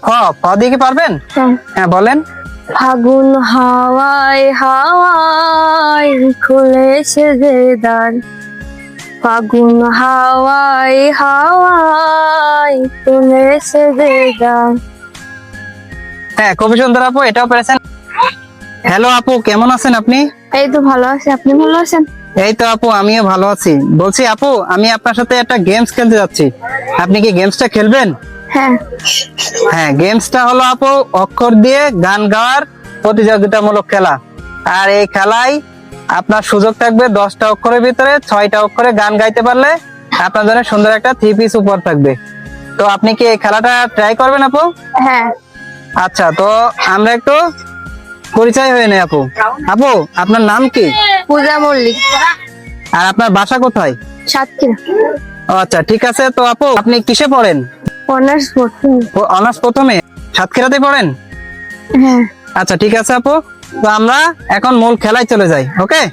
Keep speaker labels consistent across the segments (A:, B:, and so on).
A: খ খ দিয়ে কি পারবেন?
B: হ্যাঁ।
A: হ্যাঁ বলেন।
B: ফাগুন হাওয়ায় হাওয়ায় খুলেছে যে দ্বার, ফাগুন হাওয়ায় হাওয়ায় খুলেছে যে দ্বার।
A: হ্যাঁ খুবই সুন্দর আপু, এটাও পেরেছেন। হ্যালো আপু, কেমন আছেন আপনি?
B: এই তো ভালো আছি, আপনি ভালো আছেন?
A: এই তো আপু, আমিও ভালো আছি। বলছি আপু, আমি আপনার সাথে একটা গেমস খেলতে যাচ্ছি, আপনি কি গেমসটা খেলবেন?
B: হ্যাঁ।
A: হ্যাঁ, গেমসটা হলো আপু অক্ষর দিয়ে গান গাওয়ার প্রতিযোগিতামূলক খেলা। আর এই খেলায় আপনার সুযোগ থাকবে 10টা অক্ষরের ভিতরে 6টা অক্ষরে গান গাইতে পারলে আপনার জন্য সুন্দর একটা 3 পিস উপহার থাকবে। তো আপনি কি এই খেলাটা ট্রাই করবেন আপু?
B: হ্যাঁ।
A: আচ্ছা, তো আমরা একটু পরিচয় হয়ে নেই আপু। আপু, আপনার নাম কি?
B: পূজা মল্লিক,
A: আর আপনার বাসা কোথায়?
B: সাতক্ষীরা।
A: ও আচ্ছা, ঠিক আছে। তো আপু, আপনি কিসে পড়েন?
B: অনার্স পড়ছি।
A: অনার্স প্রথমে সাতক্ষীরাতে পড়েন?
B: হ্যাঁ।
A: আচ্ছা ঠিক আছে আপু, তো আমরা এখন মূল খেলায় চলে যাই। ওকে,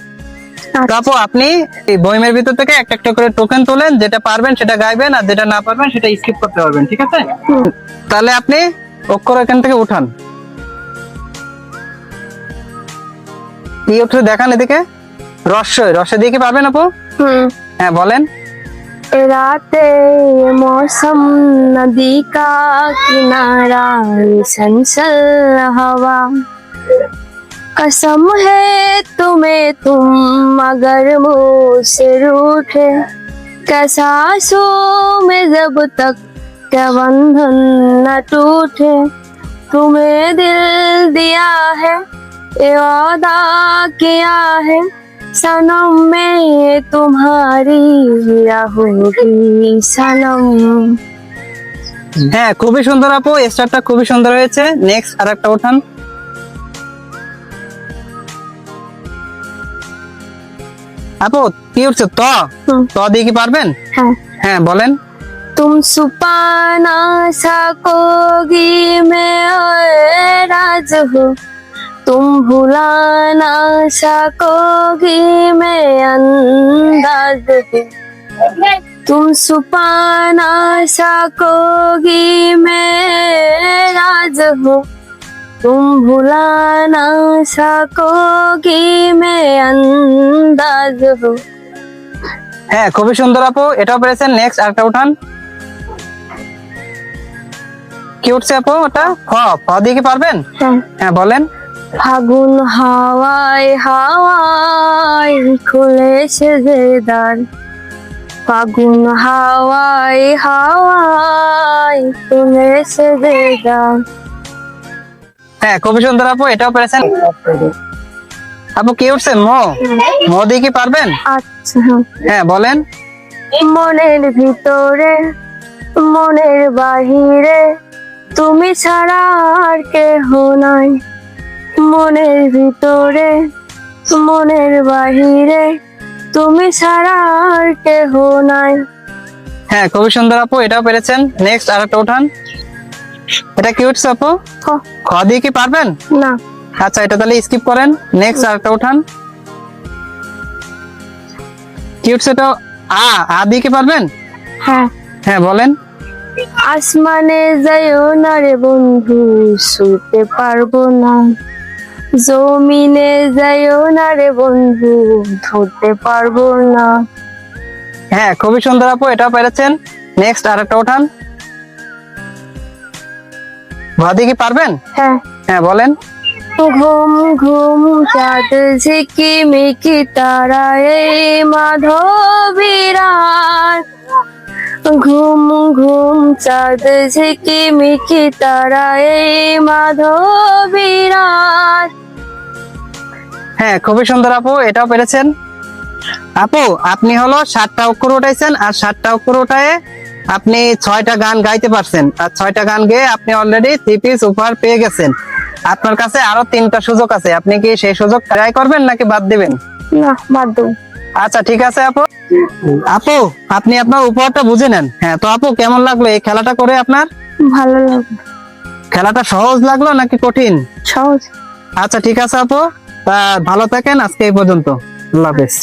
A: তো আপু আপনি এই বইমের ভিতর থেকে একটা একটা করে টোকেন তোলেন, যেটা পারবেন সেটা গাইবেন আর যেটা না পারবেন সেটা স্কিপ করতে পারবেন, ঠিক আছে? তাহলে আপনি অক্ষর এখান থেকে উঠান। কি উঠে দেখান এদিকে। রস্যই, রস্যই দিয়ে কি পারবেন আপু? হ্যাঁ বলেন।
B: राते मौसम नदी का किनारा सनसल हवा, कसम है तुम्हें तुम मगर मुझसे रूठे, कैसा सो में जब तक क्या बंधन न टूटे, तुम्हें दिल दिया है ये वादा किया है, सनम में तुम्हारी होगी सनम।
A: হ্যাঁ খুবই সুন্দর আপু, স্টারটা খুবই সুন্দর হয়েছে। নেক্সট আর একটা উঠান। আপু কি উঠছে? ত ত দিয়ে কি পারবেন?
B: हाँ।
A: হ্যাঁ বলেন।
B: तुम छुपा ना सकोगी मैं राज हो, तुम भुला ना सकोगी मैं अंदाज हूँ, तुम छुपा ना सकोगी मैं राज हूँ, तुम भुला ना सकोगी मैं अंदाज हूँ।
A: হ্যাঁ খুবই সুন্দর আপু, এটাও পেরেছেন। নেক্সট আরেকটা উঠান। কি উঠছে আপু? ওটা খ খ দিয়ে কি পারবেন?
B: हाँ।
A: হ্যাঁ বলেন।
B: ফাগুন হাওয়ায় হাওয়ায় খুলেছে যে দ্বার, ফাগুন হাওয়ায় হাওয়ায় খুলেছে যে দ্বার।
A: হ্যাঁ খুবই সুন্দর আপু, এটাও পেরেছেন। আপু কি উঠছে? ম ম দিয়ে কি পারবেন?
B: আচ্ছা।
A: হ্যাঁ বলেন।
B: মনের ভিতরে মনের বাহিরে তুমি ছাড়া আর কেহ নাই, মনের ভিতরে মনের বাহিরে তুমি ছাড়া আর কেহ নাই।
A: হ্যাঁ খুবই সুন্দর আপু, এটাও পেরেছেন। নেক্সট আরেকটা উঠান। এটা কি উঠছে আপু?
B: খ।
A: খ দিয়ে কি পারবেন?
B: না।
A: আচ্ছা, এটা তাহলে স্কিপ করেন। নেক্সট আরেকটা উঠান। কি উঠছে? এটা আ আ দিয়ে কি পারবেন?
B: হ্যাঁ।
A: হ্যাঁ বলেন।
B: আসমানে যাইও না রে বন্ধু, শুতে পারবো না, জমিনে যাইও না রে বন্ধু, ধরতে পারবো না।
A: হ্যাঁ খুবই সুন্দর আপু, এটাও পেরেছেন। নেক্সট আরেকটা উঠান। ভ দিয়ে কি পারবেন?
B: হ্যাঁ।
A: হ্যাঁ বলেন।
B: ঘুম ঘুম চাঁদ ঝিকি মিকি তারা এই মাধবীরার, ঘুম ঘুম চাঁদ ঝিকি মিকি তারা এই মাধবীরার।
A: হ্যাঁ খুবই সুন্দর আপু, এটাও পেরেছেন। আপু আপনি হলো 7টা অক্ষর উঠাইছেন, আর 7টা অক্ষর উঠায় আপনি 6টা গান গাইতে পারছেন, আর 6টা গান গেয়ে আপনি অলরেডি 3 পিস উপহার পেয়ে গেছেন। আপনার কাছে আরো 3টা সুযোগ আছে, আপনি কি সেই সুযোগ ট্রাই করবেন নাকি বাদ দিবেন?
B: না, বাদ দেব।
A: আচ্ছা ঠিক আছে আপু। আপু আপনি আপনার উপহারটা বুঝে নেন। হ্যাঁ, তো আপু কেমন লাগলো এই খেলাটা করে আপনার?
B: ভালো লাগবে।
A: খেলাটা সহজ লাগলো নাকি কঠিন?
B: সহজ।
A: আচ্ছা ঠিক আছে আপু, তা ভালো থাকেন, আজকে এই পর্যন্ত। আল্লাহ হাফেজ।